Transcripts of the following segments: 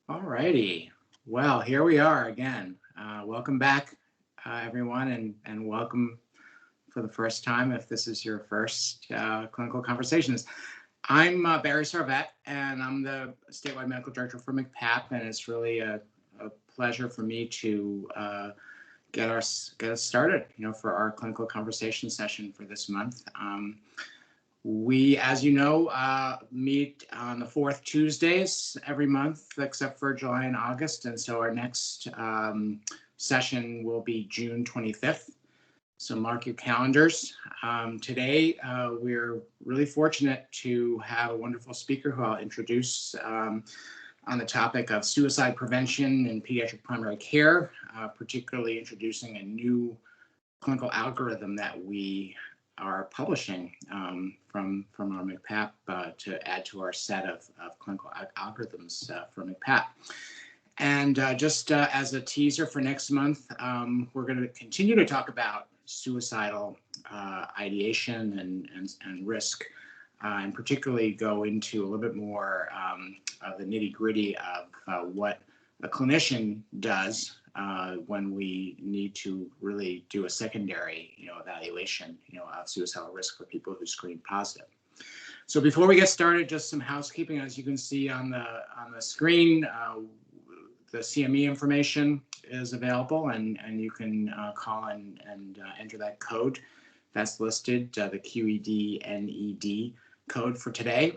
All righty. Well, here we are again. Welcome back, everyone, and welcome for the first time if this is your first clinical conversations. I'm Barry Sarvet, and I'm the statewide medical director for MCPAP, and it's really a pleasure for me to get us started, for our clinical conversation session for this month. We, as you know, meet on the fourth Tuesdays every month, except for July and August. And so our next session will be June 25th. So mark your calendars. Today, we're really fortunate to have a wonderful speaker who I'll introduce on the topic of suicide prevention in pediatric primary care, particularly introducing a new clinical algorithm that we are publishing from our MCPAP to add to our set of clinical algorithms for MCPAP. And just as a teaser for next month, we're going to continue to talk about suicidal ideation and risk, and particularly go into a little bit more of the nitty-gritty of what a clinician does when we need to really do a secondary, evaluation, of suicidal risk for people who screen positive. So before we get started, just some housekeeping. As you can see on the screen, the CME information is available, and you can call and enter that code that's listed, the QED-NED code for today.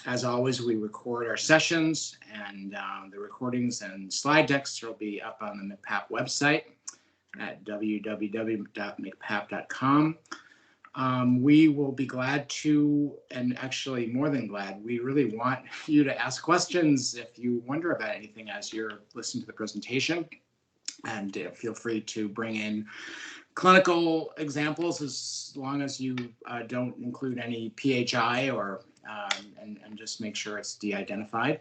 As always, we record our sessions, and the recordings and slide decks will be up on the MCPAP website at www.mcpap.com. We will be glad to, and actually more than glad, we really want you to ask questions if you wonder about anything as you're listening to the presentation. And feel free to bring in clinical examples as long as you don't include any PHI or and just make sure it's de-identified.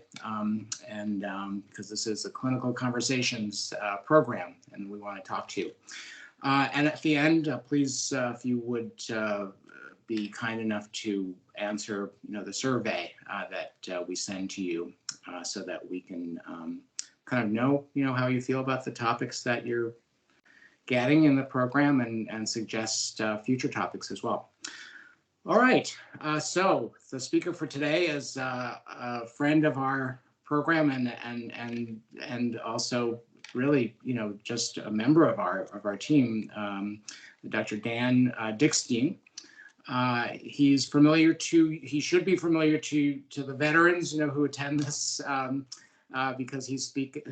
Because this is a clinical conversations program, and we want to talk to you. And at the end, please, if you would be kind enough to answer, the survey that we send to you, so that we can kind of know, how you feel about the topics that you're getting in the program, and suggest future topics as well. All right, so the speaker for today is a friend of our program and also really, just a member of our team, Dr. Dan Dickstein. He should be familiar to the veterans, who attend this, because he's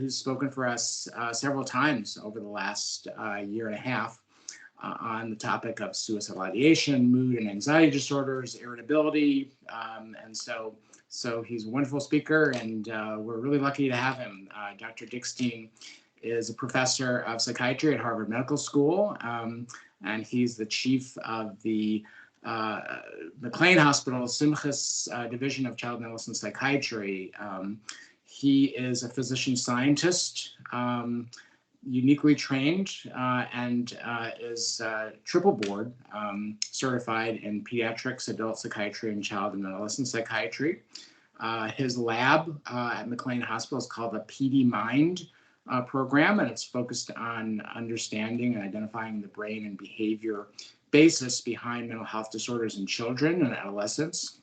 spoken for us several times over the last year and a half on the topic of suicidal ideation, mood and anxiety disorders, irritability, and so he's a wonderful speaker, and we're really lucky to have him. Dr. Dickstein is a professor of psychiatry at Harvard Medical School, and he's the chief of the McLean Hospital Simchas Division of Child and Adolescent Psychiatry. He is a physician scientist, uniquely trained, and is triple board certified in pediatrics, adult psychiatry, and child and adolescent psychiatry. His lab at McLean Hospital is called the PD Mind program, and it's focused on understanding and identifying the brain and behavior basis behind mental health disorders in children and adolescents.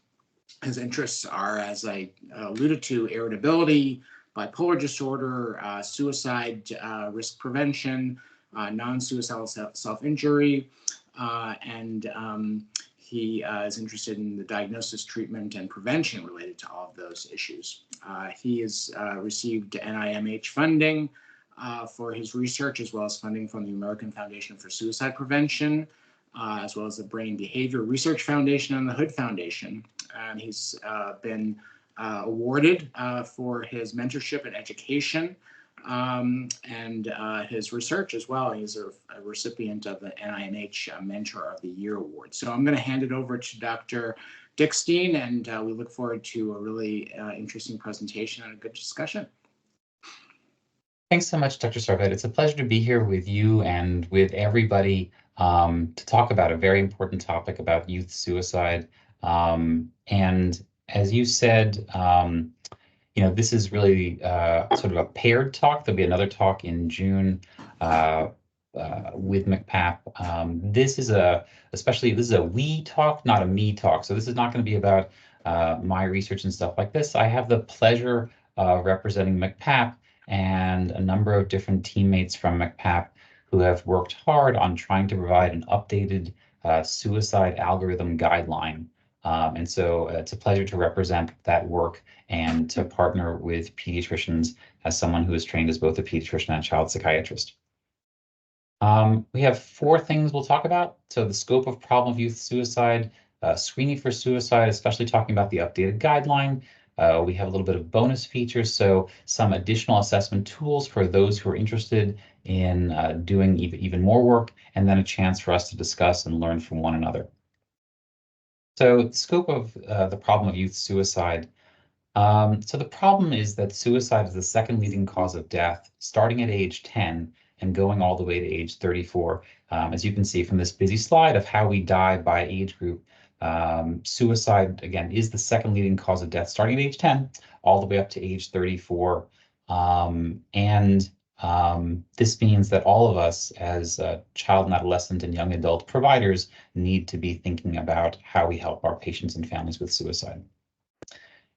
His interests are, as I alluded to, irritability, bipolar disorder, suicide risk prevention, non-suicidal self-injury, and he is interested in the diagnosis, treatment, and prevention related to all of those issues. He has received NIMH funding for his research, as well as funding from the American Foundation for Suicide Prevention, as well as the Brain Behavior Research Foundation and the Hood Foundation. And he's been awarded for his mentorship and education, and his research as well. He's a recipient of the NIMH Mentor of the Year Award. So I'm going to hand it over to Dr. Dickstein, and we look forward to a really interesting presentation and a good discussion. Thanks so much, Dr. Sarvet. It's a pleasure to be here with you and with everybody to talk about a very important topic about youth suicide. And as you said, this is really sort of a paired talk. There'll be another talk in June with MCPAP. This is a we talk, not a me talk. So this is not going to be about my research and stuff like this. I have the pleasure of representing MCPAP and a number of different teammates from MCPAP who have worked hard on trying to provide an updated suicide algorithm guideline. And so it's a pleasure to represent that work and to partner with pediatricians as someone who is trained as both a pediatrician and a child psychiatrist. We have 4 things we'll talk about. So the scope of problem of youth suicide, screening for suicide, especially talking about the updated guideline. We have a little bit of bonus features, so some additional assessment tools for those who are interested in doing even more work, and then a chance for us to discuss and learn from one another. So the scope of the problem of youth suicide. So the problem is that suicide is the second leading cause of death, starting at age 10 and going all the way to age 34. As you can see from this busy slide of how we die by age group, suicide, again, is the second leading cause of death, starting at age 10, all the way up to age 34. This means that all of us as child and adolescent and young adult providers need to be thinking about how we help our patients and families with suicide.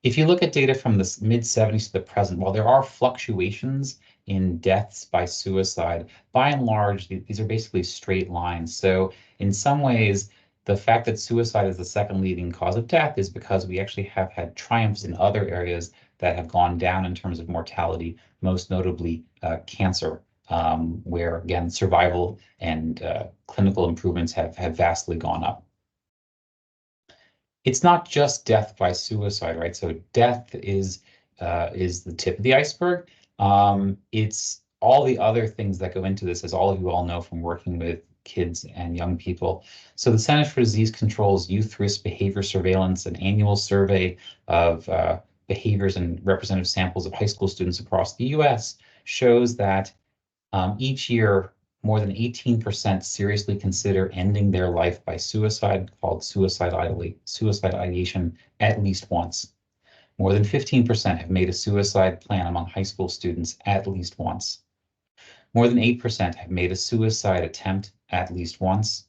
If you look at data from the mid-70s to the present, while there are fluctuations in deaths by suicide, by and large, these are basically straight lines. So in some ways, the fact that suicide is the second leading cause of death is because we actually have had triumphs in other areas that have gone down in terms of mortality, most notably cancer, where, again, survival and clinical improvements have vastly gone up. It's not just death by suicide, right? So death is the tip of the iceberg. It's all the other things that go into this, as all of you all know from working with kids and young people. So the Centers for Disease Control's Youth Risk Behavior Surveillance, an annual survey of behaviors and representative samples of high school students across the US, shows that each year, more than 18% seriously consider ending their life by suicide, called suicide ideation, at least once. More than 15% have made a suicide plan among high school students at least once. More than 8% have made a suicide attempt at least once.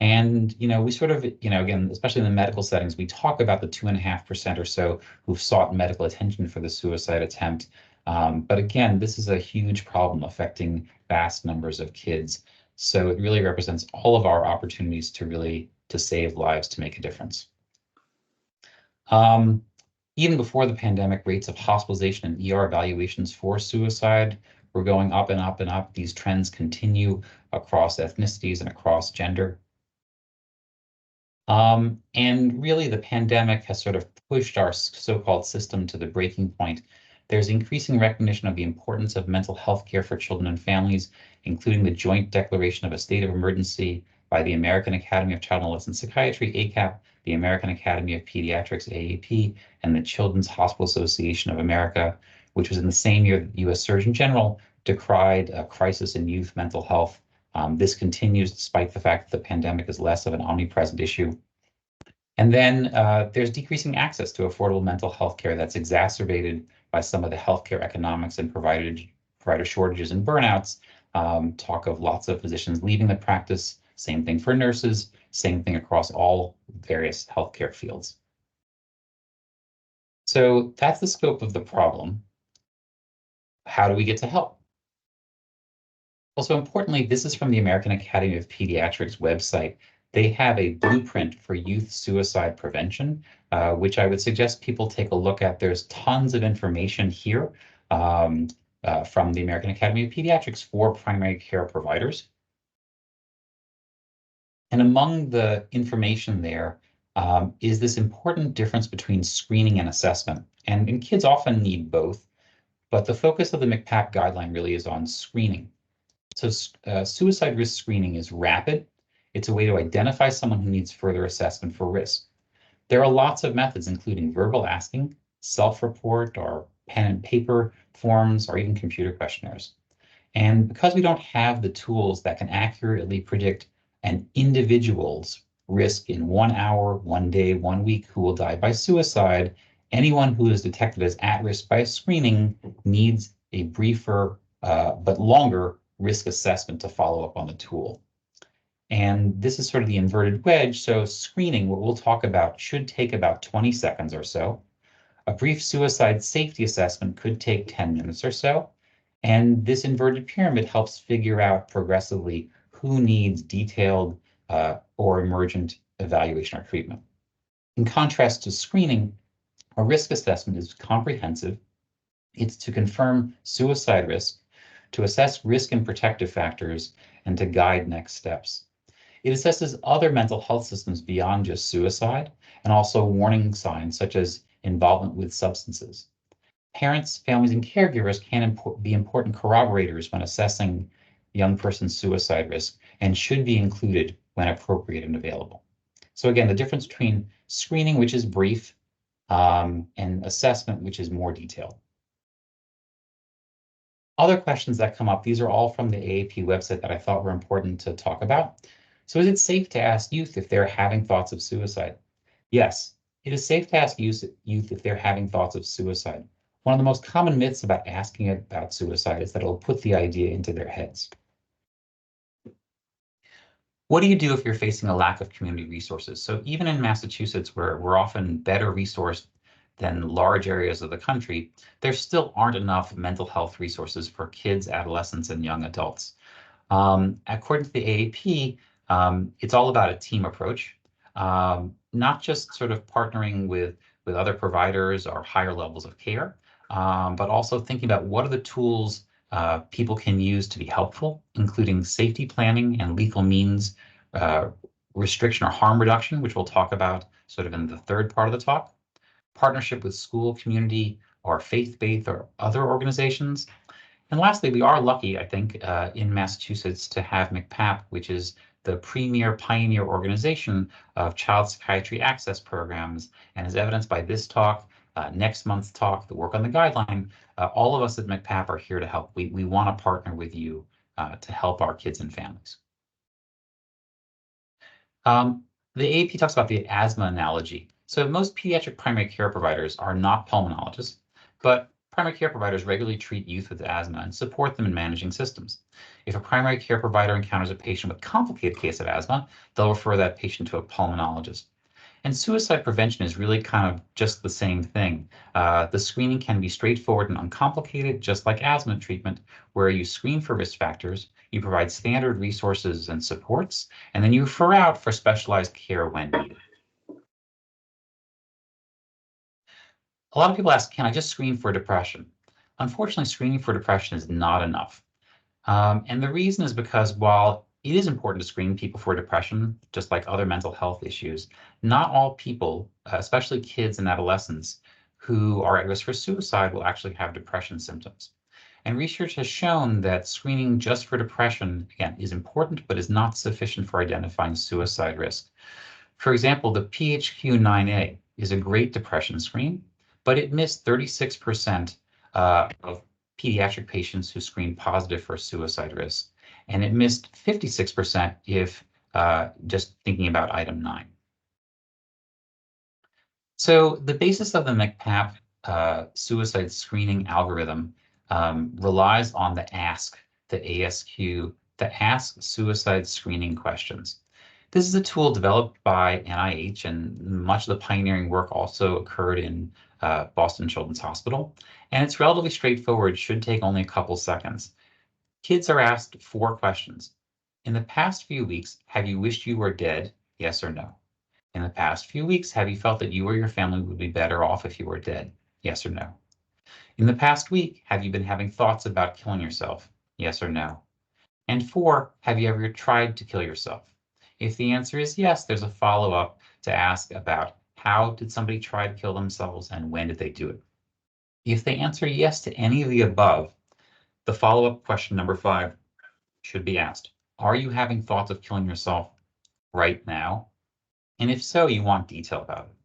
And, we sort of, again, especially in the medical settings, we talk about the 2.5% or so who've sought medical attention for the suicide attempt. But again, this is a huge problem affecting vast numbers of kids. So it really represents all of our opportunities to save lives, to make a difference. Even before the pandemic, rates of hospitalization and ER evaluations for suicide were going up and up and up. These trends continue across ethnicities and across gender. And really, the pandemic has sort of pushed our so-called system to the breaking point. There's increasing recognition of the importance of mental health care for children and families, including the joint declaration of a state of emergency by the American Academy of Child and Adolescent Psychiatry, ACAP, the American Academy of Pediatrics, AAP, and the Children's Hospital Association of America, which was in the same year that the US Surgeon General decried a crisis in youth mental health. This continues despite the fact that the pandemic is less of an omnipresent issue. And then there's decreasing access to affordable mental health care that's exacerbated by some of the healthcare economics and provider shortages and burnouts. Talk of lots of physicians leaving the practice, same thing for nurses, same thing across all various healthcare fields. So that's the scope of the problem. How do we get to help? Also, importantly, this is from the American Academy of Pediatrics website. They have a blueprint for youth suicide prevention, which I would suggest people take a look at. There's tons of information here from the American Academy of Pediatrics for primary care providers. And among the information there is this important difference between screening and assessment. And kids often need both, but the focus of the MCPAP guideline really is on screening. So suicide risk screening is rapid. It's a way to identify someone who needs further assessment for risk. There are lots of methods, including verbal asking, self-report, or pen and paper forms, or even computer questionnaires. And because we don't have the tools that can accurately predict an individual's risk in 1 hour, 1 day, 1 week who will die by suicide, Anyone who is detected as at risk by screening needs a briefer but longer risk assessment to follow up on the tool. And this is sort of the inverted wedge. So screening, what we'll talk about, should take about 20 seconds or so. A brief suicide safety assessment could take 10 minutes or so. And this inverted pyramid helps figure out progressively who needs detailed or emergent evaluation or treatment. In contrast to screening, a risk assessment is comprehensive. It's to confirm suicide risk, to assess risk and protective factors, and to guide next steps. It assesses other mental health systems beyond just suicide, and also warning signs such as involvement with substances. Parents, families, and caregivers can be important corroborators when assessing the young person's suicide risk and should be included when appropriate and available. So again, the difference between screening, which is brief, and assessment, which is more detailed. Other questions that come up, these are all from the AAP website that I thought were important to talk about. So is it safe to ask youth if they're having thoughts of suicide? Yes, it is safe to ask youth if they're having thoughts of suicide. One of the most common myths about asking about suicide is that it'll put the idea into their heads. What do you do if you're facing a lack of community resources? So even in Massachusetts, where we're often better resourced than large areas of the country, there still aren't enough mental health resources for kids, adolescents, and young adults. According to the AAP, it's all about a team approach, not just sort of partnering with other providers or higher levels of care, but also thinking about what are the tools people can use to be helpful, including safety planning and lethal means restriction or harm reduction, which we'll talk about sort of in the third part of the talk, partnership with school, community, or faith-based or other organizations. And lastly, we are lucky, I think, in Massachusetts to have MCPAP, which is the premier pioneer organization of child psychiatry access programs. And as evidenced by this talk, next month's talk, the work on the guideline, all of us at MCPAP are here to help. We want to partner with you to help our kids and families. The AAP talks about the asthma analogy. So most pediatric primary care providers are not pulmonologists, but primary care providers regularly treat youth with asthma and support them in managing systems. If a primary care provider encounters a patient with a complicated case of asthma, they'll refer that patient to a pulmonologist. And suicide prevention is really kind of just the same thing. The screening can be straightforward and uncomplicated, just like asthma treatment, where you screen for risk factors, you provide standard resources and supports, and then you refer out for specialized care when needed. A lot of people ask, can I just screen for depression? Unfortunately, screening for depression is not enough. And the reason is because while it is important to screen people for depression, just like other mental health issues, not all people, especially kids and adolescents who are at risk for suicide, will actually have depression symptoms. And research has shown that screening just for depression, again, is important, but is not sufficient for identifying suicide risk. For example, the PHQ-9A is a great depression screen, but it missed 36% of pediatric patients who screened positive for suicide risk, and it missed 56% if just thinking about item 9. So the basis of the MCPAP suicide screening algorithm relies on the ASK, the ASQ, the Ask Suicide Screening Questions. This is a tool developed by NIH, and much of the pioneering work also occurred in Boston Children's Hospital. And it's relatively straightforward, should take only a couple seconds. Kids are asked 4 questions. In the past few weeks, have you wished you were dead? Yes or no? In the past few weeks, have you felt that you or your family would be better off if you were dead? Yes or no? In the past week, have you been having thoughts about killing yourself? Yes or no? And 4, have you ever tried to kill yourself? If the answer is yes, there's a follow-up to ask about how did somebody try to kill themselves and when did they do it? If they answer yes to any of the above, the follow-up question number 5 should be asked. Are you having thoughts of killing yourself right now? And if so, you want detail about it.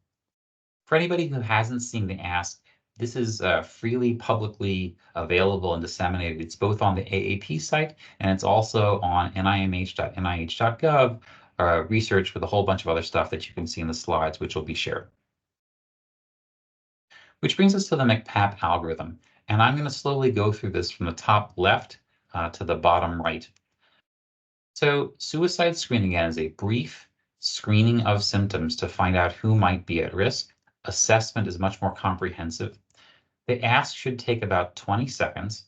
For anybody who hasn't seen the ask, this is freely publicly available and disseminated. It's both on the AAP site and it's also on nimh.nih.gov research with a whole bunch of other stuff that you can see in the slides, which will be shared. Which brings us to the MCPAP algorithm. And I'm going to slowly go through this from the top left to the bottom right. So suicide screening again is a brief screening of symptoms to find out who might be at risk. Assessment is much more comprehensive. The ask should take about 20 seconds.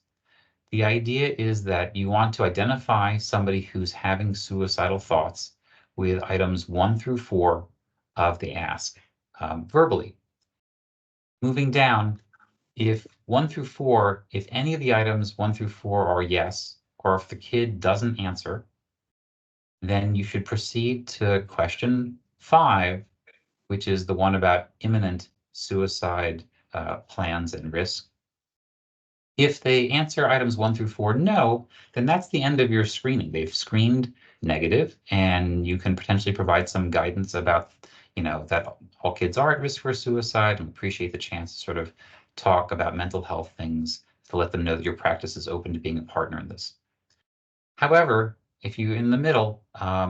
The idea is that you want to identify somebody who's having suicidal thoughts with items 1 through 4 of the ask verbally. Moving down, if 1 through 4, if any of the items 1 through 4 are yes, or if the kid doesn't answer, then you should proceed to question 5, which is the one about imminent suicide plans and risk. If they answer items 1 through 4 no, then that's the end of your screening. They've screened negative, and you can potentially provide some guidance about, that all kids are at risk for suicide, and appreciate the chance to sort of talk about mental health things to let them know that your practice is open to being a partner in this. However, if you're in the middle,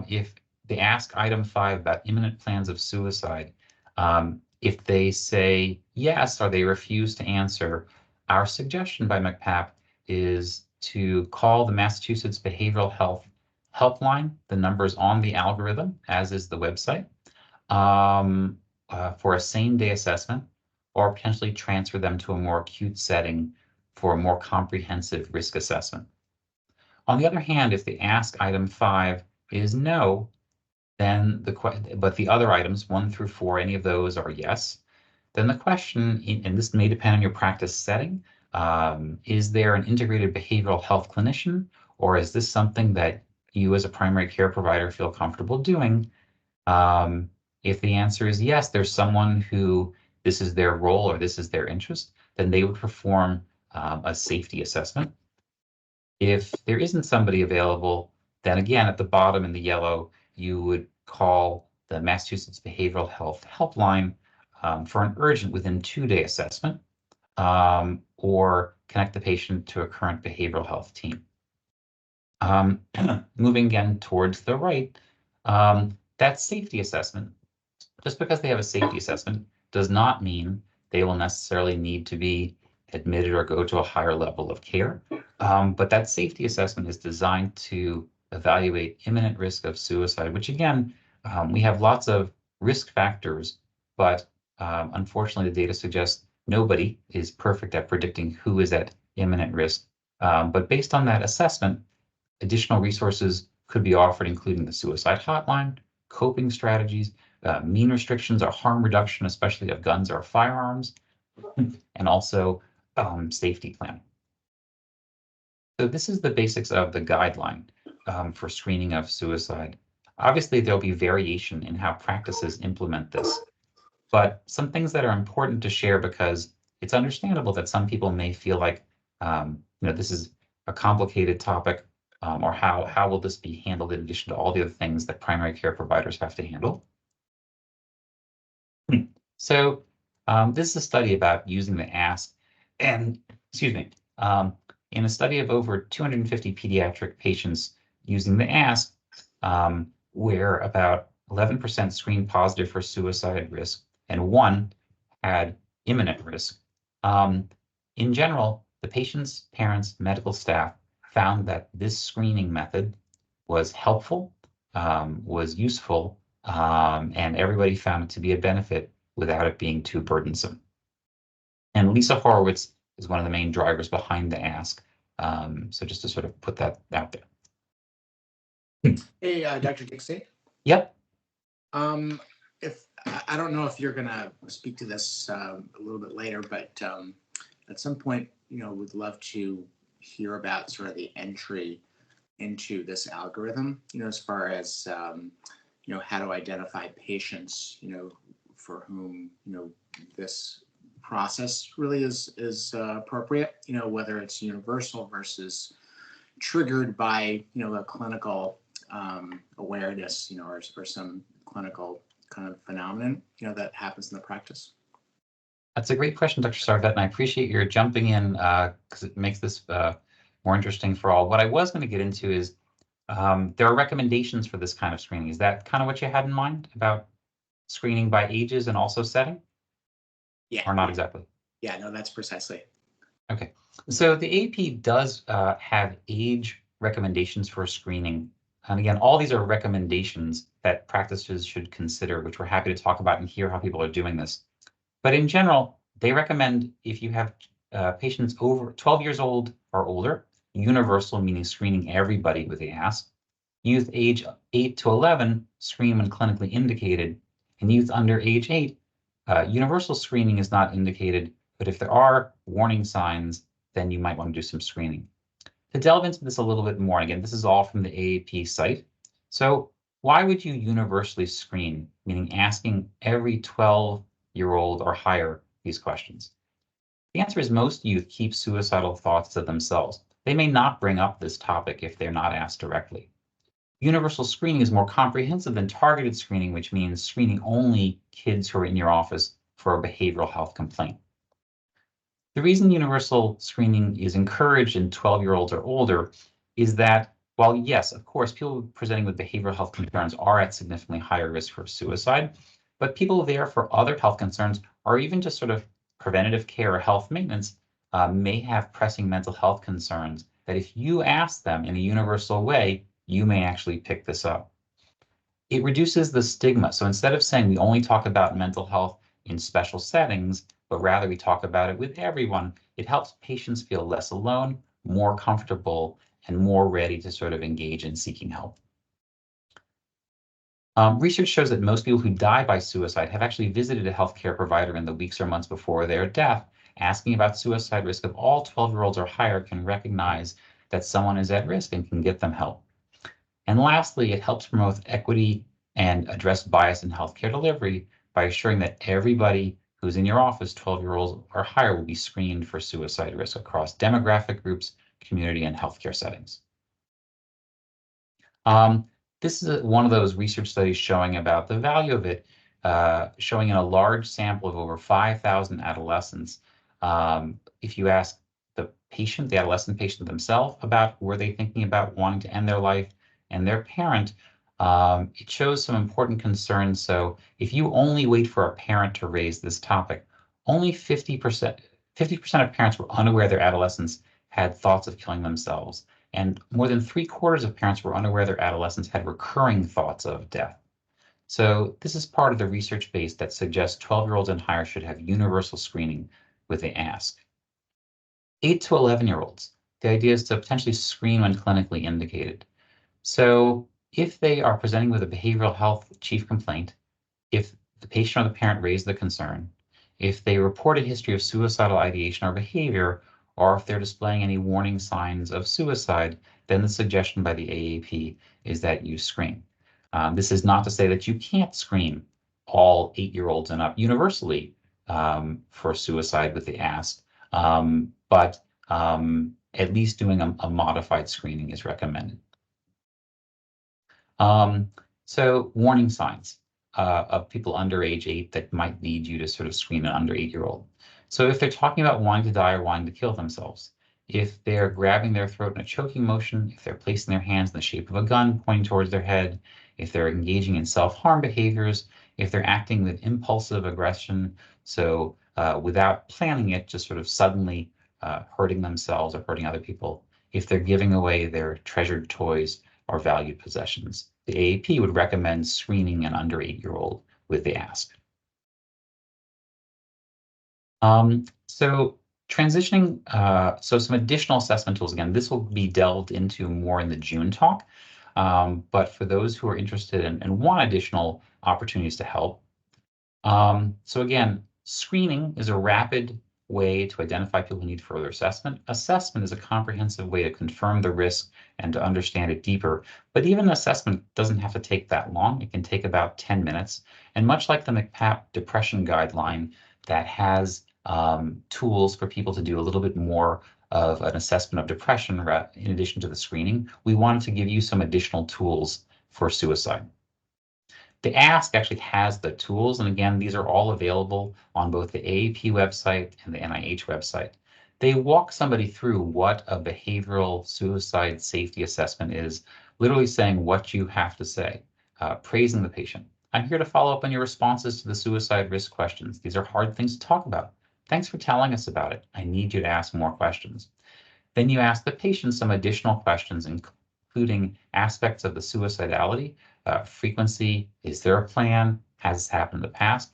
if they ask item 5 about imminent plans of suicide, if they say yes or they refuse to answer, our suggestion by MCPAP is to call the Massachusetts Behavioral Health Helpline. The number's on the algorithm, as is the website, for a same-day assessment, or potentially transfer them to a more acute setting for a more comprehensive risk assessment. On the other hand, if the ask item 5 is no, then but the other items 1 through 4, any of those are yes, then the question, and this may depend on your practice setting, is there an integrated behavioral health clinician, or is this something that you as a primary care provider feel comfortable doing? If the answer is yes, there's someone who this is their role or this is their interest, then they would perform a safety assessment. If there isn't somebody available, then again, at the bottom in the yellow, you would call the Massachusetts Behavioral Health Helpline for an urgent within 2-day assessment, or connect the patient to a current behavioral health team. Moving again towards the right, that safety assessment, just because they have a safety assessment does not mean they will necessarily need to be admitted or go to a higher level of care. But that safety assessment is designed to evaluate imminent risk of suicide, which again, we have lots of risk factors, but unfortunately the data suggests nobody is perfect at predicting who is at imminent risk. But based on that assessment, additional resources could be offered, including the suicide hotline, coping strategies, mean restrictions or harm reduction, especially of guns or firearms, and also safety plan. So this is the basics of the guideline for screening of suicide. Obviously, there'll be variation in how practices implement this, but some things that are important to share, because it's understandable that some people may feel like, this is a complicated topic, or how will this be handled in addition to all the other things that primary care providers have to handle. So this is a study about using the ask, and excuse me, in a study of over 250 pediatric patients using the ask, where about 11% screened positive for suicide risk and 1 had imminent risk. In general, the patients, parents, medical staff found that this screening method was helpful, was useful, and everybody found it to be a benefit without it being too burdensome. And Lisa Horowitz is one of the main drivers behind the ask. So just to sort of put that out there. Hey, Dr. Dickstein. Yep. If I don't know if you're going to speak to this a little bit later, but at some point, we'd love to hear about sort of the entry into this algorithm, as far as how to identify patients, for whom this process really is appropriate, whether it's universal versus triggered by a clinical awareness, or some clinical kind of phenomenon that happens in the practice. That's a great question, Dr. Sarvet, and I appreciate your jumping in because it makes this more interesting for all. What I was going to get into is there are recommendations for this kind of screening. Is that kind of what you had in mind about screening by ages and also setting? Yeah. Or not exactly? Yeah, no, that's precisely. Okay, so the AAP does have age recommendations for screening. And again, all these are recommendations that practices should consider, which we're happy to talk about and hear how people are doing this. But in general, they recommend if you have patients over 12 years old or older, universal, meaning screening everybody with the ASK. Youth age 8 to 11, screen when clinically indicated. And youth under age 8, universal screening is not indicated, but if there are warning signs, then you might want to do some screening. To delve into this a little bit more, again, this is all from the AAP site. So why would you universally screen, meaning asking every 12-year-old or higher these questions? The answer is most youth keep suicidal thoughts to themselves. They may not bring up this topic if they're not asked directly. Universal screening is more comprehensive than targeted screening, which means screening only kids who are in your office for a behavioral health complaint. The reason universal screening is encouraged in 12-year-olds or older is that while yes, of course, people presenting with behavioral health concerns are at significantly higher risk for suicide, but people there for other health concerns or even just sort of preventative care or health maintenance may have pressing mental health concerns that if you ask them in a universal way, you may actually pick this up. It reduces the stigma. So instead of saying we only talk about mental health in special settings, but rather we talk about it with everyone, it helps patients feel less alone, more comfortable, and more ready to sort of engage in seeking help. Research shows that most people who die by suicide have actually visited a healthcare provider in the weeks or months before their death. Asking about suicide risk of all 12-year-olds or higher can recognize that someone is at risk and can get them help. And lastly, it helps promote equity and address bias in healthcare delivery by assuring that everybody who's in your office, 12-year-olds or higher, will be screened for suicide risk across demographic groups, community, and healthcare settings. This is one of those research studies showing about the value of it, showing in a large sample of over 5,000 adolescents. If you ask the patient, the adolescent patient themselves, about were they thinking about wanting to end their life, and their parent, it shows some important concerns. So if you only wait for a parent to raise this topic, only 50% of parents were unaware their adolescents had thoughts of killing themselves. And more than 3/4 of parents were unaware their adolescents had recurring thoughts of death. So this is part of the research base that suggests 12-year-olds and higher should have universal screening with the ASK. 8 to 11-year-olds, the idea is to potentially screen when clinically indicated. So if they are presenting with a behavioral health chief complaint, if the patient or the parent raised the concern, if they report a history of suicidal ideation or behavior, or if they're displaying any warning signs of suicide, then the suggestion by the AAP is that you screen. This is not to say that you can't screen all 8-year-olds and up universally for suicide with the ASK, but at least doing a modified screening is recommended. So warning signs of people under age 8 that might lead you to sort of screen an under 8-year-old. So if they're talking about wanting to die or wanting to kill themselves, if they're grabbing their throat in a choking motion, if they're placing their hands in the shape of a gun pointing towards their head, if they're engaging in self-harm behaviors, if they're acting with impulsive aggression, so without planning it, just sort of suddenly hurting themselves or hurting other people, if they're giving away their treasured toys or valued possessions. The AAP would recommend screening an under 8-year-old with the ASK. So transitioning, so some additional assessment tools. Again, this will be delved into more in the June talk. But for those who are interested and want additional opportunities to help. So again, screening is a rapid way to identify people who need further assessment. Assessment is a comprehensive way to confirm the risk and to understand it deeper. But even an assessment doesn't have to take that long. It can take about 10 minutes. And much like the MCPAP depression guideline that has tools for people to do a little bit more of an assessment of depression in addition to the screening, we wanted to give you some additional tools for suicide. The ASK actually has the tools, and again, these are all available on both the AAP website and the NIH website. They walk somebody through what a behavioral suicide safety assessment is, literally saying what you have to say, praising the patient. I'm here to follow up on your responses to the suicide risk questions. These are hard things to talk about. Thanks for telling us about it. I need you to ask more questions. Then you ask the patient some additional questions, including aspects of the suicidality, frequency, is there a plan, has this happened in the past?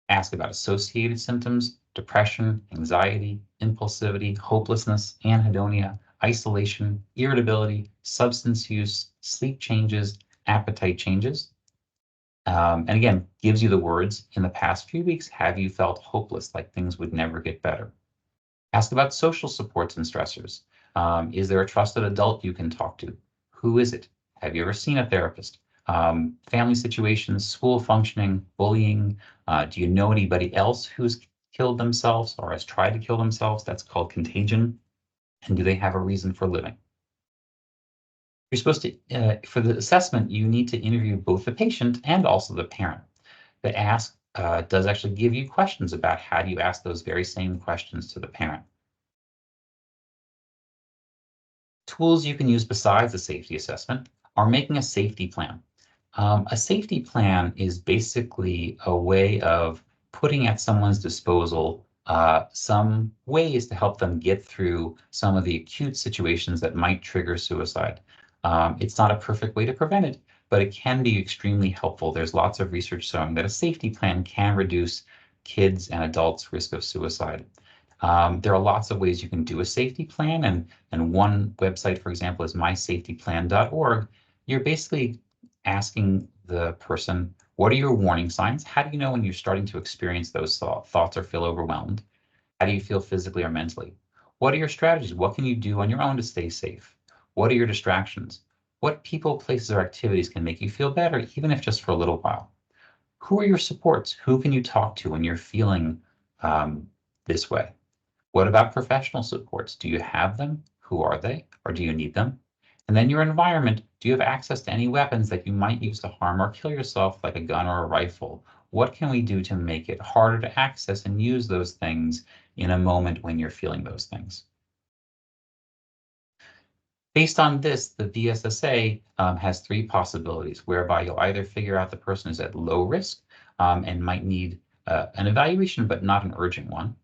Ask about associated symptoms, depression, anxiety, impulsivity, hopelessness, anhedonia, isolation, irritability, substance use, sleep changes, appetite changes. And again, gives you the words, in the past few weeks, have you felt hopeless, like things would never get better? Ask about social supports and stressors. Is there a trusted adult you can talk to? Who is it? Have you ever seen a therapist? Family situations, school functioning, bullying. Do you know anybody else who's killed themselves or has tried to kill themselves? That's called contagion. And do they have a reason for living? You're supposed to, for the assessment, you need to interview both the patient and also the parent. The ask does actually give you questions about how do you ask those very same questions to the parent. Tools you can use besides the safety assessment are making a safety plan. A safety plan is basically a way of putting at someone's disposal some ways to help them get through some of the acute situations that might trigger suicide. It's not a perfect way to prevent it, but it can be extremely helpful. There's lots of research showing that a safety plan can reduce kids' and adults' risk of suicide. There are lots of ways you can do a safety plan, and one website, for example, is mysafetyplan.org. You're basically asking the person, what are your warning signs? How do you know when you're starting to experience those thoughts or feel overwhelmed? How do you feel physically or mentally? What are your strategies? What can you do on your own to stay safe? What are your distractions? What people, places, or activities can make you feel better, even if just for a little while? Who are your supports? Who can you talk to when you're feeling this way? What about professional supports? Do you have them? Who are they? Or do you need them? And then your environment. Do you have access to any weapons that you might use to harm or kill yourself, like a gun or a rifle? What can we do to make it harder to access and use those things in a moment when you're feeling those things? Based on this, the VSSA has three possibilities, whereby you'll either figure out the person is at low risk and might need an evaluation, but not an urgent one.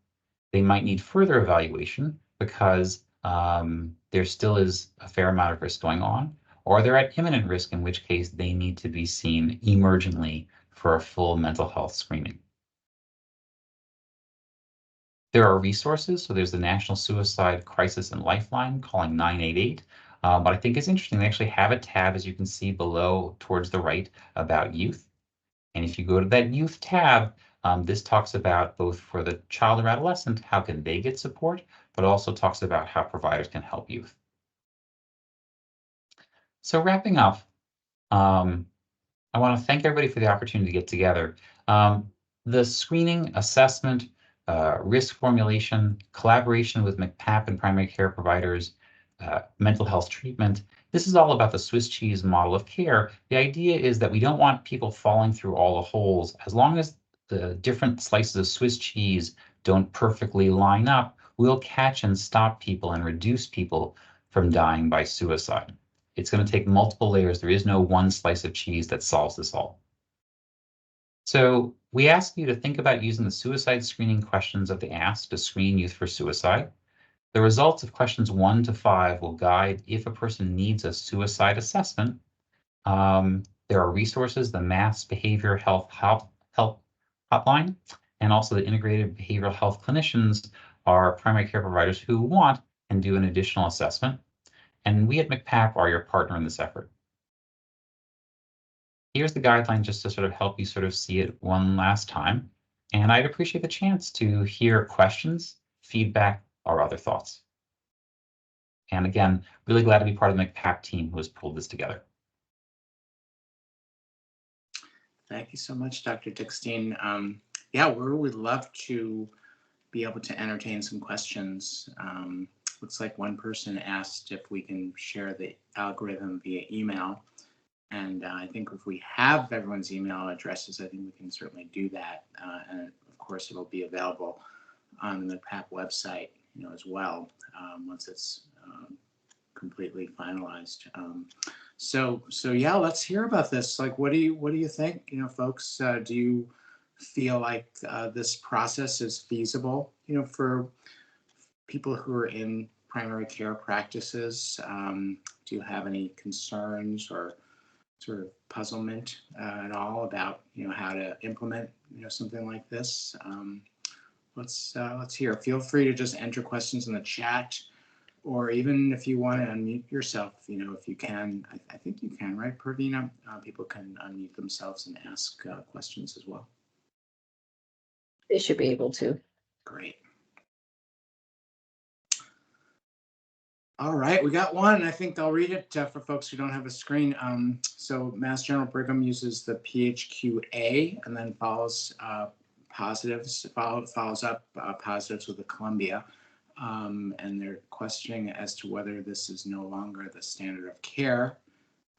They might need further evaluation because there still is a fair amount of risk going on, or they're at imminent risk, in which case they need to be seen emergently for a full mental health screening. There are resources. So there's the National Suicide Crisis and Lifeline, calling 988. But I think it's interesting, they actually have a tab, as you can see below towards the right, about youth. And if you go to that youth tab, this talks about both for the child or adolescent, how can they get support, but also talks about how providers can help youth. So wrapping up, I want to thank everybody for the opportunity to get together. The screening, assessment, risk formulation, collaboration with MCPAP and primary care providers, mental health treatment. This is all about the Swiss cheese model of care. The idea is that we don't want people falling through all the holes. As long as the different slices of Swiss cheese don't perfectly line up, we'll catch and stop people and reduce people from dying by suicide. It's going to take multiple layers. There is no one slice of cheese that solves this all. So we ask you to think about using the suicide screening questions of the Ask to screen youth for suicide. The results of questions 1 to 5 will guide if a person needs a suicide assessment. There are resources, the Mass Behavioral Health Hotline, and also the Integrated Behavioral Health Clinicians are primary care providers who want and do an additional assessment. And we at MCPAP are your partner in this effort. Here's the guideline just to sort of help you sort of see it one last time. And I'd appreciate the chance to hear questions, feedback, or other thoughts. And again, really glad to be part of the MCPAP team who has pulled this together. Thank you so much, Dr. Dickstein. Yeah, we would love to be able to entertain some questions. Looks like one person asked if we can share the algorithm via email. And I think if we have everyone's email addresses, I think we can certainly do that. And of course, it'll be available on the PAP website, as well, once it's completely finalized. So yeah, let's hear about this. Like, what do you think, folks? Do you feel like this process is feasible, for people who are in primary care practices, do you have any concerns or sort of puzzlement at all about how to implement something like this? Let's hear. Feel free to just enter questions in the chat, or even if you want to unmute yourself, if you can. I think you can, right, Pravina? People can unmute themselves and ask questions as well. They should be able to. Great. All right, we got one. I think I'll read it for folks who don't have a screen. So Mass General Brigham uses the PHQ-A and then follows positives with the Columbia. And they're questioning as to whether this is no longer the standard of care.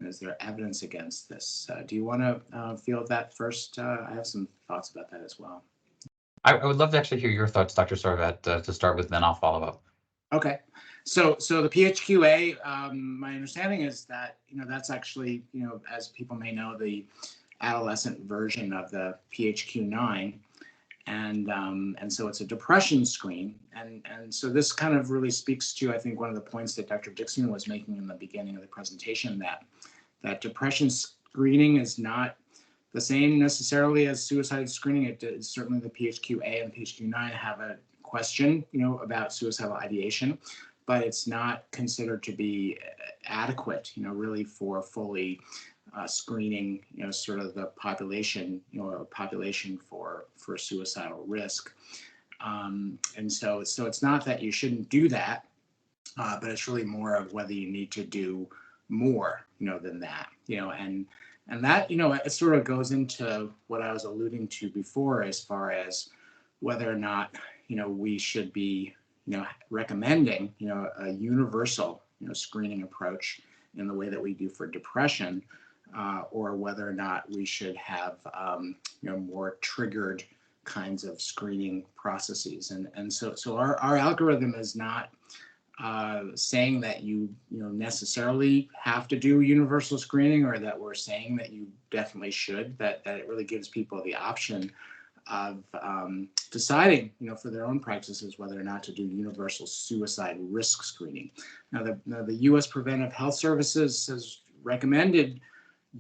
Is there evidence against this? Do you want to field that first? I have some thoughts about that as well. I would love to actually hear your thoughts, Dr. Sarvet, to start with, then I'll follow up. Okay, so the PHQ-A, my understanding is that that's actually as people may know, the adolescent version of the PHQ-9, and so it's a depression screen, and so this kind of really speaks to, I think, one of the points that Dr. Dickstein was making in the beginning of the presentation, that depression screening is not the same necessarily as suicide screening. It certainly the PHQ-A and PHQ-9 have a question, about suicidal ideation, but it's not considered to be adequate, really for fully screening, sort of the population, population for suicidal risk. And so it's not that you shouldn't do that, but it's really more of whether you need to do more, than that, and that, it sort of goes into what I was alluding to before, as far as whether or not, we should be, recommending, a universal, screening approach in the way that we do for depression, or whether or not we should have, more triggered kinds of screening processes. And so our algorithm is not saying that you necessarily have to do universal screening, or that we're saying that you definitely should, that it really gives people the option of deciding, for their own practices, whether or not to do universal suicide risk screening. Now, the U.S. Preventive Health Services has recommended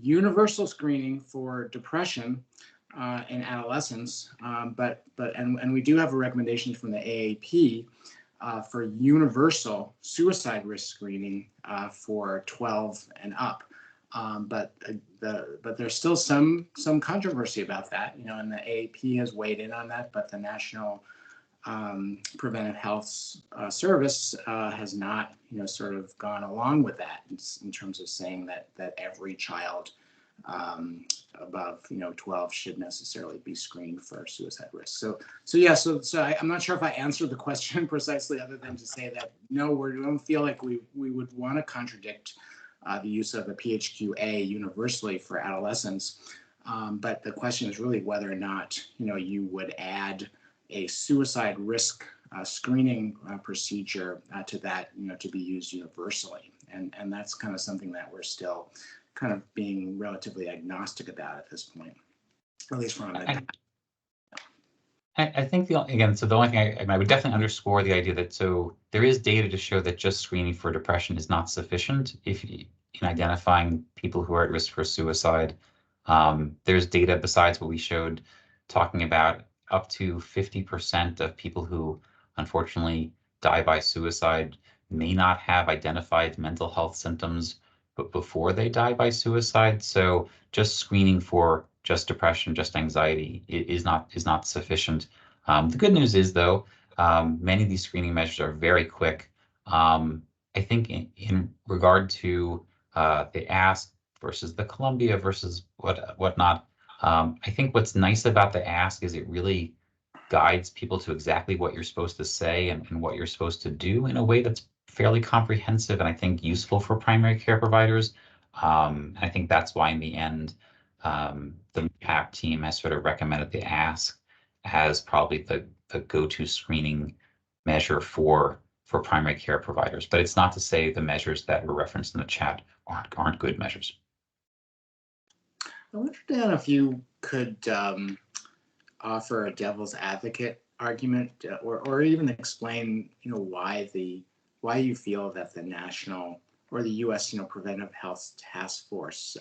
universal screening for depression in adolescents, but we do have a recommendation from the AAP for universal suicide risk screening for 12 and up. But there's still some controversy about that, and the AAP has weighed in on that, but the National Preventive Health Service has not, sort of gone along with that in terms of saying that every child above 12 should necessarily be screened for suicide risk. So I'm not sure if I answered the question precisely, other than to say that no, we don't feel like we would want to contradict the use of the PHQ-A universally for adolescents, but the question is really whether or not you would add a suicide risk screening procedure to that, to be used universally, and that's kind of something that we're still kind of being relatively agnostic about at this point, at least from a I think the only thing I would definitely underscore the idea that, so there is data to show that just screening for depression is not sufficient in identifying people who are at risk for suicide. There's data besides what we showed talking about up to 50% of people who unfortunately die by suicide may not have identified mental health symptoms but before they die by suicide. So just screening for just depression, just anxiety is not sufficient. The good news is, though, many of these screening measures are very quick. I think in regard to the ASK versus the Columbia versus whatnot, I think what's nice about the ASK is it really guides people to exactly what you're supposed to say and what you're supposed to do in a way that's fairly comprehensive and I think useful for primary care providers. I think that's why in the end, the MCPAP team has sort of recommended the ASK as probably the go-to screening measure for primary care providers. But it's not to say the measures that were referenced in the chat aren't good measures. I wonder, Dan, if you could offer a devil's advocate argument or even explain, why you feel that the national or the U.S. Preventive Health Task Force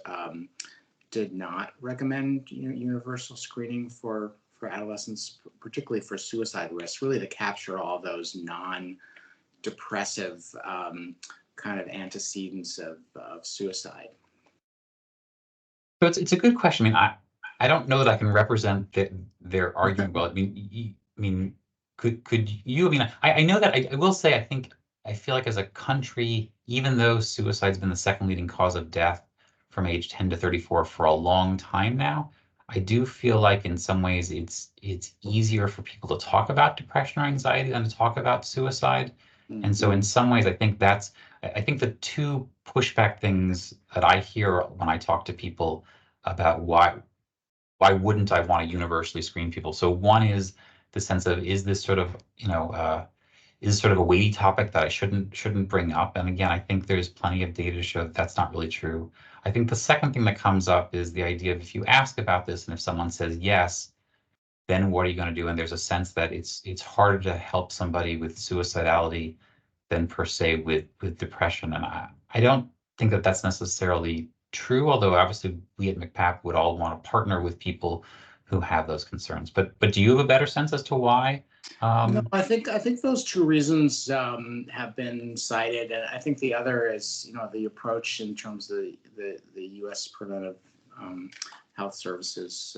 did not recommend universal screening for adolescents, particularly for suicide risk, really to capture all those non-depressive kind of antecedents of suicide. So it's a good question. I mean, I don't know that I can represent their argument well. I mean, could you? I mean, I know that I will say I feel like as a country, even though suicide's been the second leading cause of death from age 10 to 34 for a long time now, I do feel like in some ways it's easier for people to talk about depression or anxiety than to talk about suicide. And so in some ways, I think the two pushback things that I hear when I talk to people about why wouldn't I want to universally screen people? So one is the sense of, is this sort of, is sort of a weighty topic that I shouldn't bring up? And again, I think there's plenty of data to show that that's not really true. I think the second thing that comes up is the idea of if you ask about this and if someone says yes, then what are you going to do? And there's a sense that it's harder to help somebody with suicidality than per se with depression. And I don't think that that's necessarily true, although obviously we at MCPAP would all want to partner with people who have those concerns. But do you have a better sense as to why? No, I think those two reasons have been cited, and I think the other is the approach in terms of the U.S. Preventive Health Services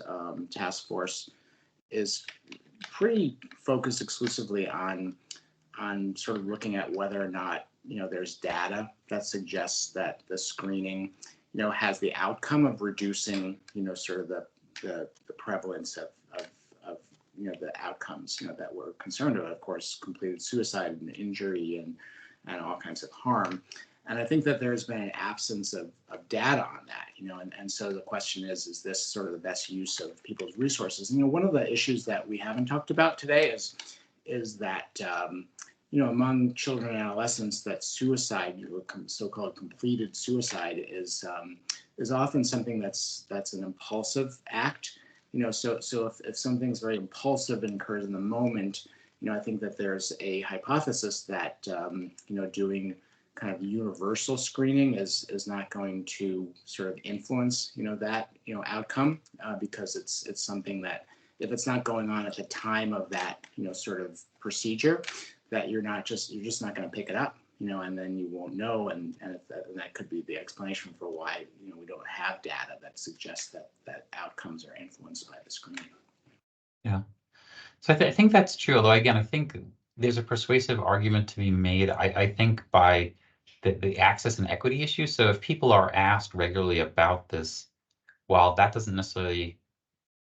Task Force is pretty focused exclusively on sort of looking at whether or not there's data that suggests that the screening has the outcome of reducing sort of the prevalence of the outcomes that we're concerned about. Of course, completed suicide and injury and all kinds of harm. And I think that there's been an absence of data on that, and so the question is this sort of the best use of people's resources? One of the issues that we haven't talked about today is that, among children and adolescents, that suicide, so-called completed suicide, is often something that's an impulsive act. So if something's very impulsive and occurs in the moment, I think that there's a hypothesis that, doing kind of universal screening is not going to sort of influence, that, outcome, because it's something that if it's not going on at the time of that, sort of procedure, that you're just not going to pick it up, and then you won't know. And that could be the explanation for why, we don't have data that suggests that outcomes are influenced by the screening. Yeah. So I think that's true. Although again, I think there's a persuasive argument to be made. I think by the access and equity issue. So if people are asked regularly about this, while that doesn't necessarily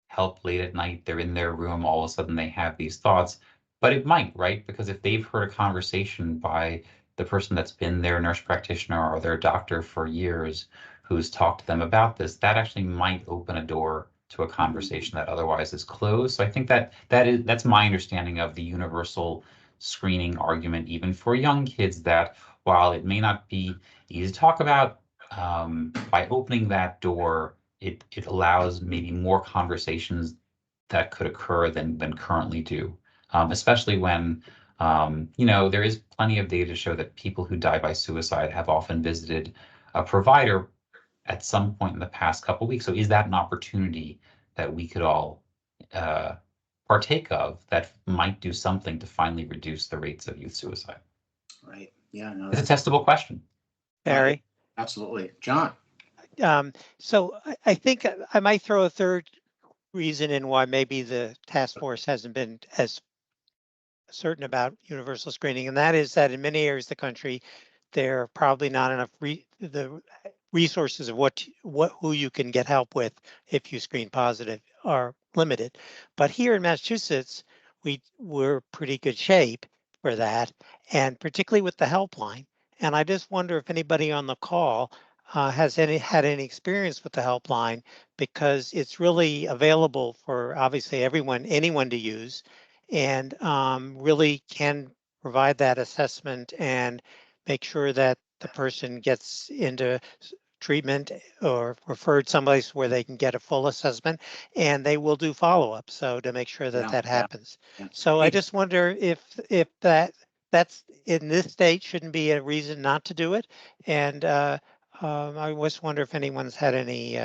help late at night, they're in their room, all of a sudden they have these thoughts, but it might, right? Because if they've heard a conversation by the person that's been their nurse practitioner or their doctor for years, who's talked to them about this, that actually might open a door to a conversation that otherwise is closed. So I think that's my understanding of the universal screening argument, even for young kids, that while it may not be easy to talk about, by opening that door, it allows maybe more conversations that could occur than currently do, especially when there is plenty of data to show that people who die by suicide have often visited a provider at some point in the past couple of weeks. So is that an opportunity that we could all partake of that might do something to finally reduce the rates of youth suicide? Right. Yeah. No, it's a testable question. Barry? Absolutely. John? So I think I might throw a third reason in why maybe the task force hasn't been as certain about universal screening, and that is that in many areas of the country, there are probably not enough the resources of who you can get help with if you screen positive are limited. But here in Massachusetts, we're pretty good shape for that, and particularly with the helpline. And I just wonder if anybody on the call has had any experience with the helpline, because it's really available for obviously anyone to use, and really can provide that assessment and make sure that the person gets into treatment or referred someplace where they can get a full assessment, and they will do follow-up. So to make sure that that happens. Yeah. So I just wonder if that's in this state shouldn't be a reason not to do it. And I just wonder if anyone's had any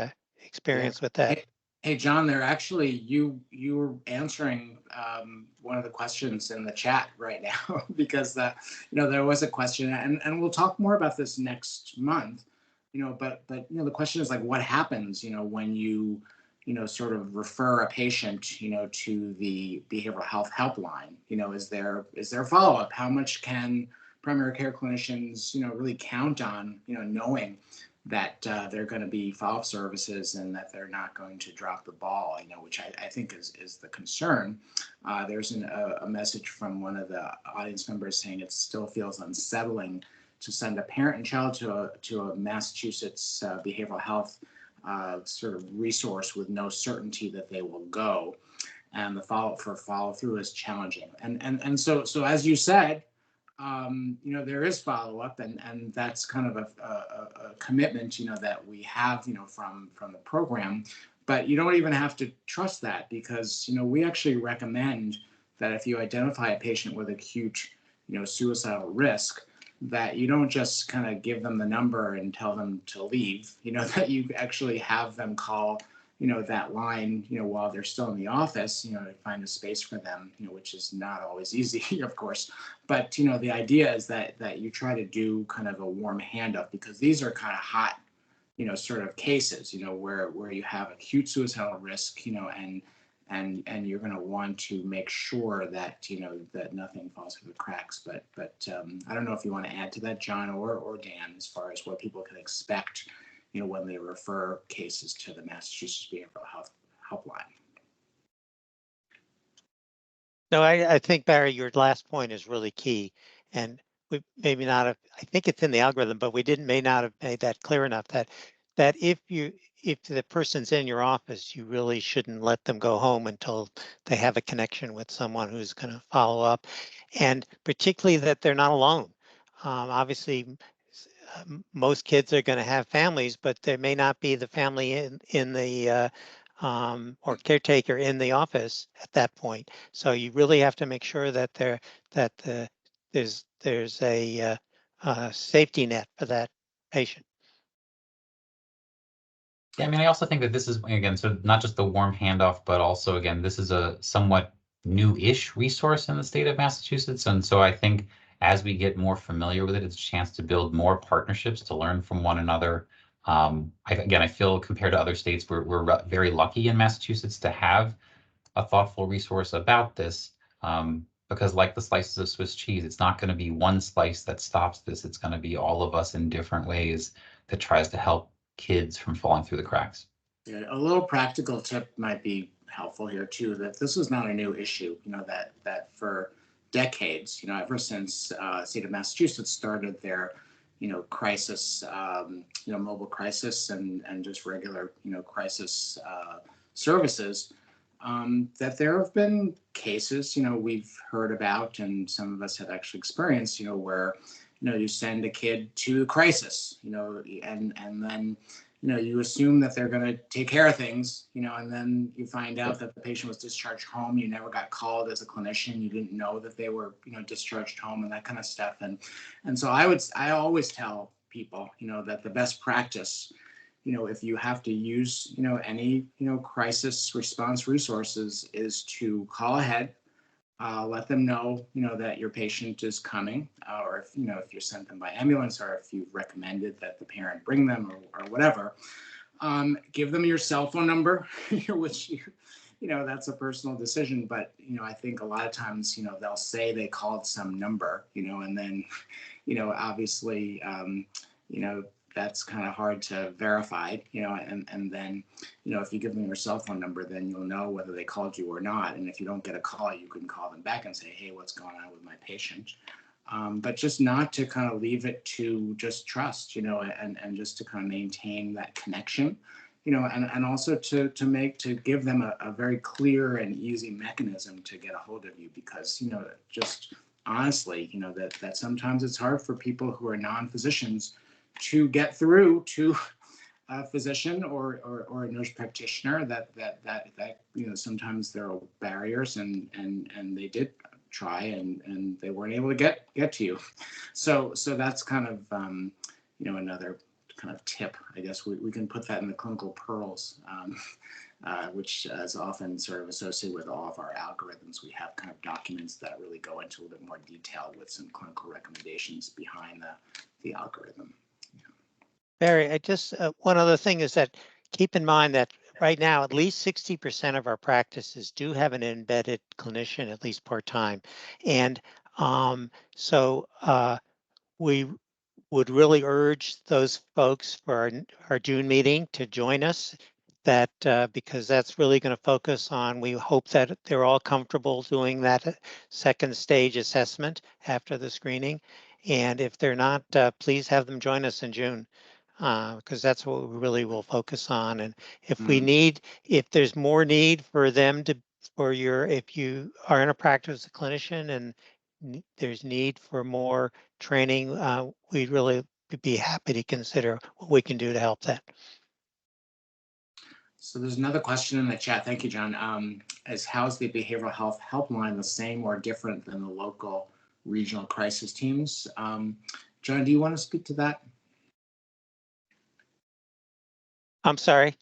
experience with that. Hey, John, there actually you were answering one of the questions in the chat right now because there was a question, and we'll talk more about this next month, but the question is like, what happens, when you sort of refer a patient, to the behavioral health helpline, is there follow-up? How much can primary care clinicians, really count on, knowing that they're going to be follow-up services and that they're not going to drop the ball, which I think is the concern. There's a message from one of the audience members saying it still feels unsettling to send a parent and child to a Massachusetts behavioral health sort of resource with no certainty that they will go, and the follow-through is challenging. And so as you said, there is follow-up, and that's kind of a commitment, that we have, from the program. But you don't even have to trust that, because, we actually recommend that if you identify a patient with acute, suicidal risk, that you don't just kind of give them the number and tell them to leave, that you actually have them call, that line, while they're still in the office, to find a space for them, which is not always easy, of course. But, the idea is that you try to do kind of a warm handoff, because these are kind of hot, sort of cases, where you have acute suicidal risk, and you're going to want to make sure that, that nothing falls through the cracks. But I don't know if you want to add to that, John or Dan, as far as what people can expect, when they refer cases to the Massachusetts Behavioral Health Helpline. No, I think, Barry, your last point is really key, and we maybe not have, I think it's in the algorithm, but we may not have made that clear enough that if the person's in your office, you really shouldn't let them go home until they have a connection with someone who's going to follow up, and particularly that they're not alone. Obviously, most kids are going to have families, but there may not be the family in the or caretaker in the office at that point. So you really have to make sure that there's a safety net for that patient. Yeah, I mean, I also think that this is, again, so not just the warm handoff, but also, again, this is a somewhat new-ish resource in the state of Massachusetts. And so I think as we get more familiar with it, it's a chance to build more partnerships, to learn from one another. I feel compared to other states, we're very lucky in Massachusetts to have a thoughtful resource about this, because like the slices of Swiss cheese, it's not going to be one slice that stops this. It's going to be all of us in different ways that tries to help kids from falling through the cracks. Yeah, a little practical tip might be helpful here too, that this is not a new issue, that for decades, ever since state of Massachusetts started their, crisis, mobile crisis and just regular, crisis services, that there have been cases, we've heard about, and some of us have actually experienced, where, you send a kid to a crisis, and then, you assume that they're going to take care of things, and then you find out that the patient was discharged home. You never got called as a clinician. You didn't know that they were, discharged home, and that kind of stuff. And so I always tell people, that the best practice, if you have to use, any, crisis response resources, is to call ahead. Let them know, that your patient is coming, or if you're sent them by ambulance, or if you've recommended that the parent bring them, or whatever. Give them your cell phone number, which, that's a personal decision. But, I think a lot of times, they'll say they called some number, and then, obviously, that's kind of hard to verify, and then, if you give them your cell phone number, then you'll know whether they called you or not. And if you don't get a call, you can call them back and say, hey, what's going on with my patient? But just not to kind of leave it to just trust, and just to kind of maintain that connection, and also to give them a very clear and easy mechanism to get a hold of you, because, just honestly, that sometimes it's hard for people who are non-physicians to get through to, physician or a nurse practitioner that sometimes there are barriers, and they did try and they weren't able to get to you. So that's kind of another kind of tip. I guess we can put that in the clinical pearls, which is often sort of associated with all of our algorithms. We have kind of documents that really go into a little bit more detail with some clinical recommendations behind the algorithm. Barry, I just one other thing is that keep in mind that right now at least 60% of our practices do have an embedded clinician, at least part-time, and so we would really urge those folks for our June meeting to join us. That because that's really going to focus on. We hope that they're all comfortable doing that second stage assessment after the screening, and if they're not, please have them join us in June. Because that's what we really will focus on. And if if there's more need for them if you are in a practice as a clinician and there's need for more training, we'd really be happy to consider what we can do to help that. So there's another question in the chat. Thank you, John. How's the behavioral health helpline the same or different than the local regional crisis teams? John, do you want to speak to that? I'm sorry.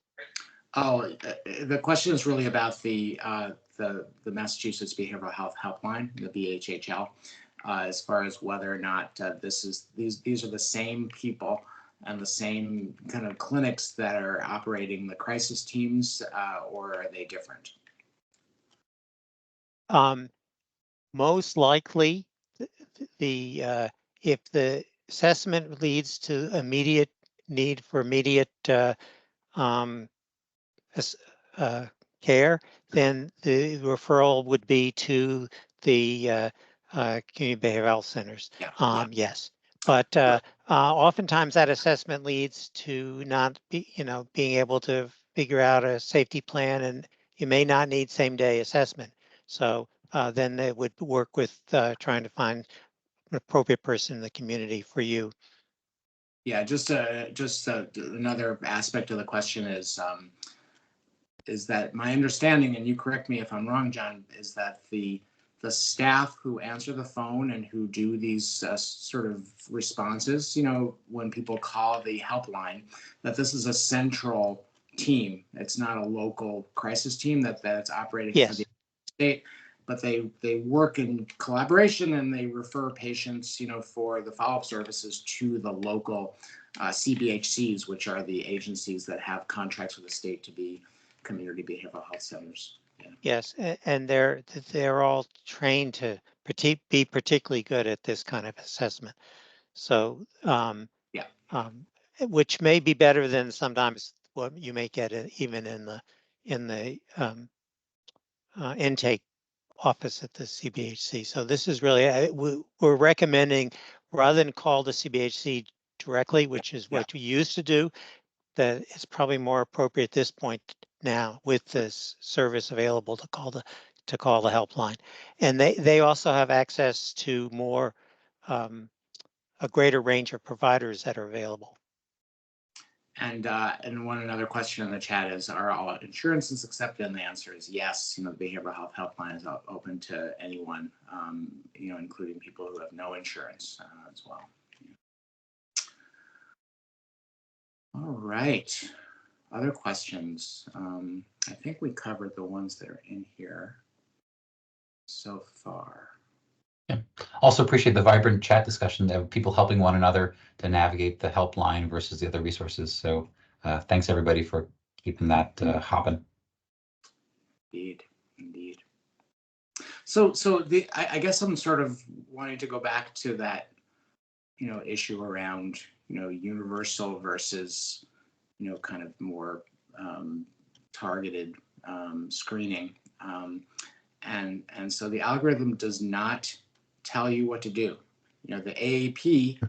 Oh, the question is really about the Massachusetts Behavioral Health Helpline, the BHHL, as far as whether or not these are the same people and the same kind of clinics that are operating the crisis teams, or are they different? Most likely, if the assessment leads to immediate need for immediate care, then the referral would be to the community behavioral health centers. Yeah. Yes, but oftentimes that assessment leads to not being able to figure out a safety plan, and you may not need same day assessment. So then they would work with trying to find an appropriate person in the community for you. Yeah, just another aspect of the question is that my understanding, and you correct me if I'm wrong, John, is that the staff who answer the phone and who do these sort of responses, when people call the helpline, that this is a central team. It's not a local crisis team that's operating for the state, but they work in collaboration and they refer patients, for the follow-up services to the local CBHCs, which are the agencies that have contracts with the state to be community behavioral health centers. Yeah. Yes, and they're all trained to be particularly good at this kind of assessment. So, which may be better than sometimes what you may get even in the intake office at the CBHC. So this is really we're recommending, rather than call the CBHC directly, which is what we used to do, that it's probably more appropriate at this point now with this service available to call the helpline. And they also have access to more a greater range of providers that are available. And another question in the chat is, are all insurances accepted? And the answer is yes. The behavioral health helpline is open to anyone, including people who have no insurance as well. All right. Other questions? I think we covered the ones that are in here so far. Yeah. Also appreciate the vibrant chat discussion of people helping one another to navigate the helpline versus the other resources. So thanks everybody for keeping that hopping. Indeed. So I guess I'm sort of wanting to go back to that, issue around, universal versus, kind of more targeted screening. And so the algorithm does not tell you what to do. The AAP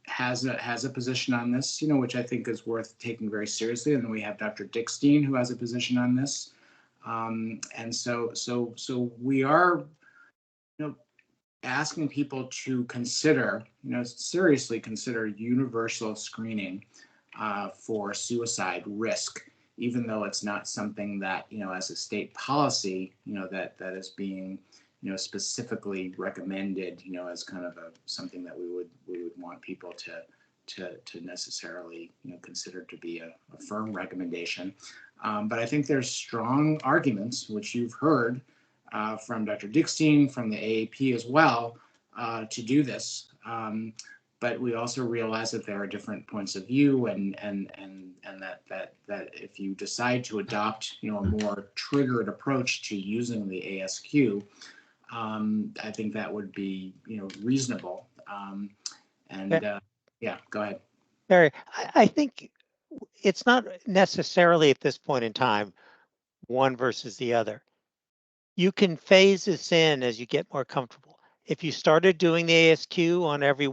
has a position on this, which I think is worth taking very seriously. And then we have Dr. Dickstein, who has a position on this. And so we are, asking people to consider, seriously consider universal screening for suicide risk, even though it's not something that, as a state policy, that is being, specifically recommended, as kind of something that we would want people to necessarily, consider to be a firm recommendation. But I think there's strong arguments, which you've heard from Dr. Dickstein, from the AAP as well, to do this. But we also realize that there are different points of view, and that if you decide to adopt, a more triggered approach to using the ASQ, I think that would be, reasonable. Yeah, go ahead. Barry, I think it's not necessarily at this point in time one versus the other. You can phase this in as you get more comfortable. If you started doing the ASQ on every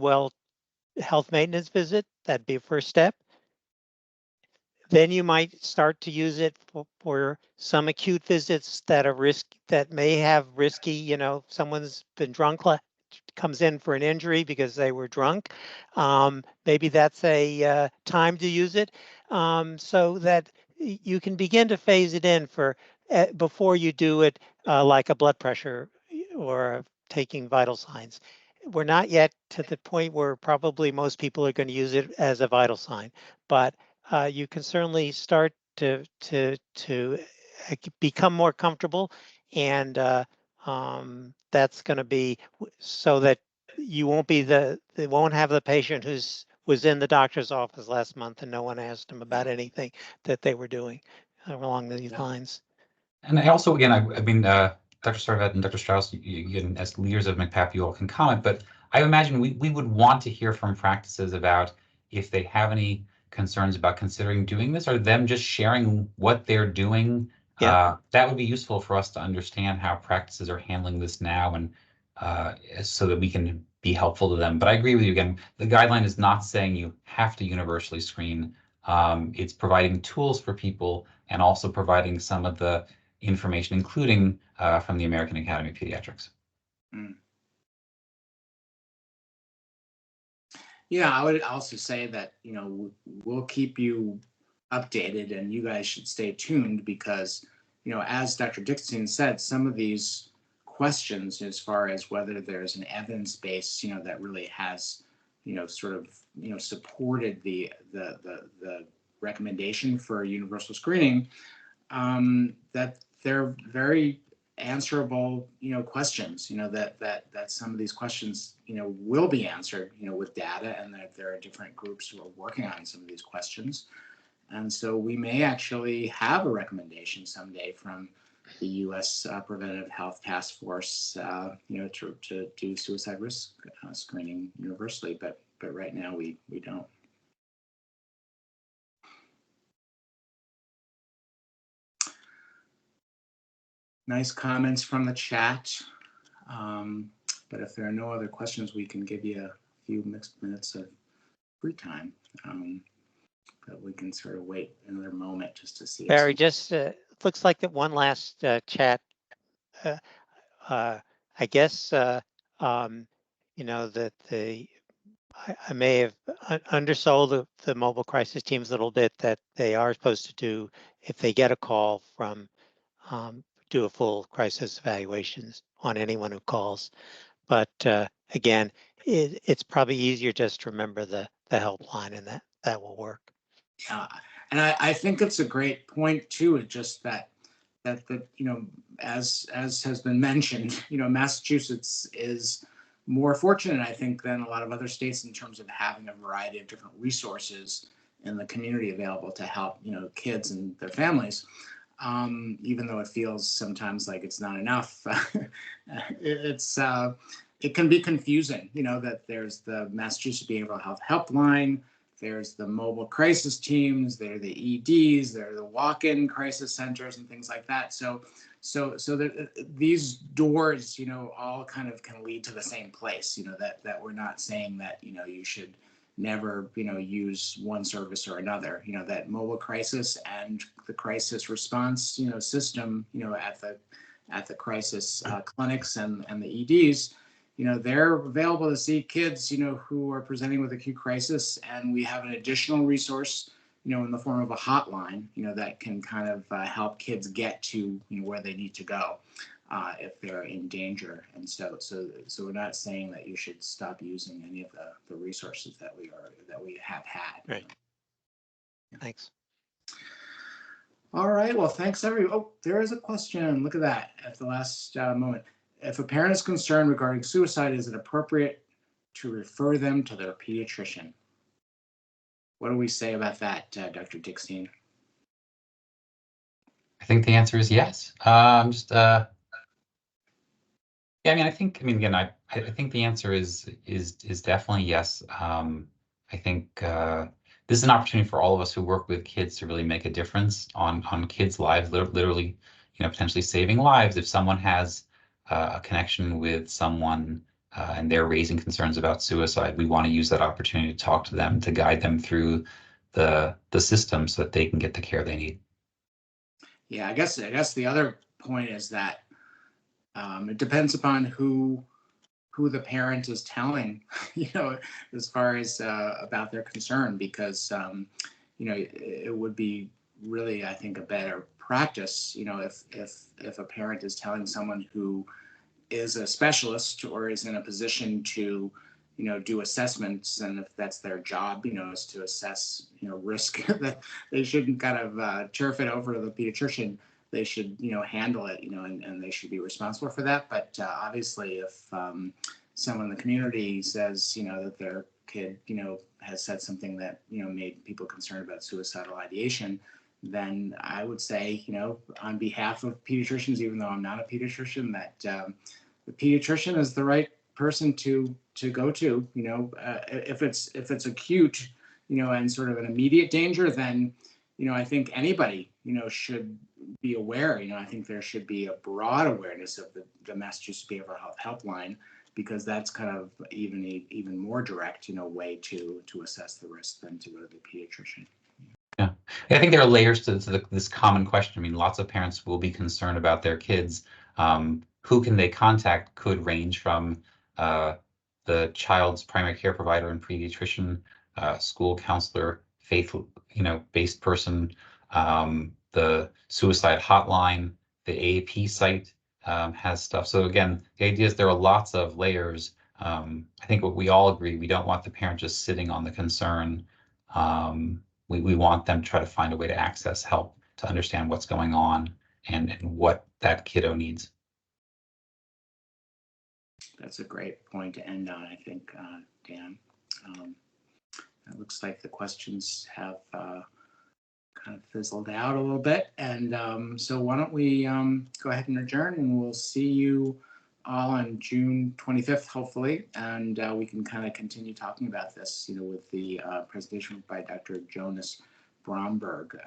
health maintenance visit, that'd be a first step. Then you might start to use it for some acute visits that are that may have risky, someone's been drunk, comes in for an injury because they were drunk. Maybe that's a time to use it, so that you can begin to phase it in for before you do it, like a blood pressure or taking vital signs. We're not yet to the point where probably most people are going to use it as a vital sign, but you can certainly start to become more comfortable, and that's going to be so that you won't be they won't have the patient was in the doctor's office last month and no one asked them about anything that they were doing along these lines. And I also, again, I mean, Dr. Sarvet and Dr. Strauss, again, as leaders of MCPAP, you all can comment, but I imagine we would want to hear from practices about if they have any concerns about considering doing this, or them just sharing what they're doing. Yeah. That would be useful for us to understand how practices are handling this now, and so that we can be helpful to them. But I agree with you again, the guideline is not saying you have to universally screen. It's providing tools for people and also providing some of the information, including from the American Academy of Pediatrics. Yeah, I would also say that, we'll keep you updated, and you guys should stay tuned because, as Dr. Dickstein said, some of these questions as far as whether there's an evidence base, that really has, sort of, supported the recommendation for universal screening, that they're very answerable, questions, that some of these questions, will be answered, with data, and that there are different groups who are working on some of these questions. And so we may actually have a recommendation someday from the U.S. Preventive Health Task Force, to do suicide risk screening universally, but right now we don't. Nice comments from the chat. But if there are no other questions, we can give you a few minutes of free time. But we can sort of wait another moment just to see. Barry, just looks like that one last chat. I guess that I may have undersold the mobile crisis teams a little bit, that they are supposed to do, if they get a call from, do a full crisis evaluations on anyone who calls. But again, it's probably easier just to remember the helpline, and that will work. Yeah, and I think it's a great point too. It's just that as has been mentioned, Massachusetts is more fortunate, I think, than a lot of other states in terms of having a variety of different resources in the community available to help, kids and their families. Even though it feels sometimes like it's not enough, it can be confusing, that there's the Massachusetts Behavioral Health Helpline, there's the mobile crisis teams, there are the EDs, there are the walk-in crisis centers and things like that. So these doors, all kind of can lead to the same place, that we're not saying that, you should never, use one service or another, that mobile crisis and the crisis response, system, at the crisis clinics and the EDs, they're available to see kids, who are presenting with acute crisis, and we have an additional resource, in the form of a hotline, that can kind of help kids get to, where they need to go if they're in danger. And so we're not saying that you should stop using any of the resources that we have had. Right. Thanks. All right. Well, thanks everyone. Oh, there is a question. Look at that at the last moment. If a parent is concerned regarding suicide, is it appropriate to refer them to their pediatrician? What do we say about that, Dr. Dickstein? I think the answer is yes. Yeah, I mean, again, I think the answer is definitely yes. I think this is an opportunity for all of us who work with kids to really make a difference on kids' lives, literally, potentially saving lives. If someone has a connection with someone and they're raising concerns about suicide, we want to use that opportunity to talk to them, to guide them through the system so that they can get the care they need. Yeah, I guess the other point is that it depends upon who the parent is telling, as far as about their concern, because it would be really, I think, a better practice, if a parent is telling someone who is a specialist or is in a position to, do assessments, and if that's their job, is to assess, risk, that they shouldn't kind of turf it over to the pediatrician. They should, handle it, and they should be responsible for that. But obviously, if someone in the community says, that their kid, has said something that, made people concerned about suicidal ideation, then I would say, on behalf of pediatricians, even though I'm not a pediatrician, that the pediatrician is the right person to go to. If it's acute, and sort of an immediate danger, then I think anybody should be aware. I think there should be a broad awareness of the Massachusetts Behavioral Health Helpline, because that's kind of even more direct way to assess the risk than to go to the pediatrician. Yeah, I think there are layers to this common question. I mean, lots of parents will be concerned about their kids. Who can they contact could range from the child's primary care provider and pediatrician, school counselor, faith-based person, the suicide hotline, the AAP site has stuff. So again, the idea is there are lots of layers. I think what we all agree, we don't want the parent just sitting on the concern. We want them to try to find a way to access help, to understand what's going on and what that kiddo needs. That's a great point to end on, I think, Dan. It looks like the questions have kind of fizzled out a little bit. And so why don't we go ahead and adjourn, and we'll see you all on June 25th, hopefully. And we can kind of continue talking about this, with the presentation by Dr. Jonas Bromberg,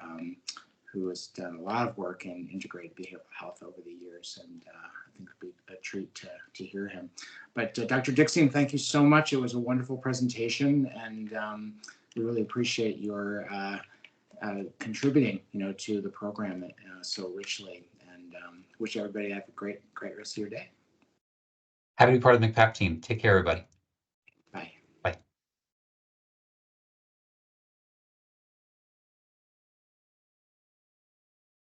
who has done a lot of work in integrated behavioral health over the years. And I think it'll be a treat to hear him. But Dr. Dickstein, thank you so much. It was a wonderful presentation, and we really appreciate your contributing, to the program so richly, and wish everybody have a great rest of your day. Happy to be part of the MCPAP team. Take care, everybody.